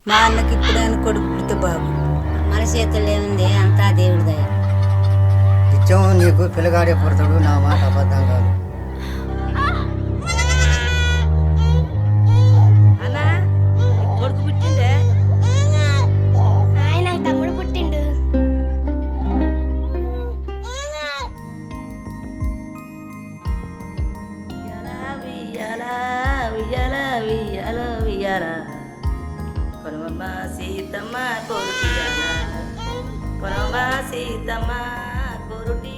మా అన్నకి ఇప్పుడే కొడుకు పుడితే బాబు. మన చేతుల్లో ఏముంది, అంతా దేవుడి దయ. నిత్యం నీకు పిల్లగాడే పుడతాడు, నా మాట అబద్ధం కాదు. అన్నా కొడుకు పుట్టిందే. ఆయన తమ్ముడు పుట్టిండు. కొరమమ్మ సీతమ్మ కొరుటి కొరమ సీతమ్మ కొరుటి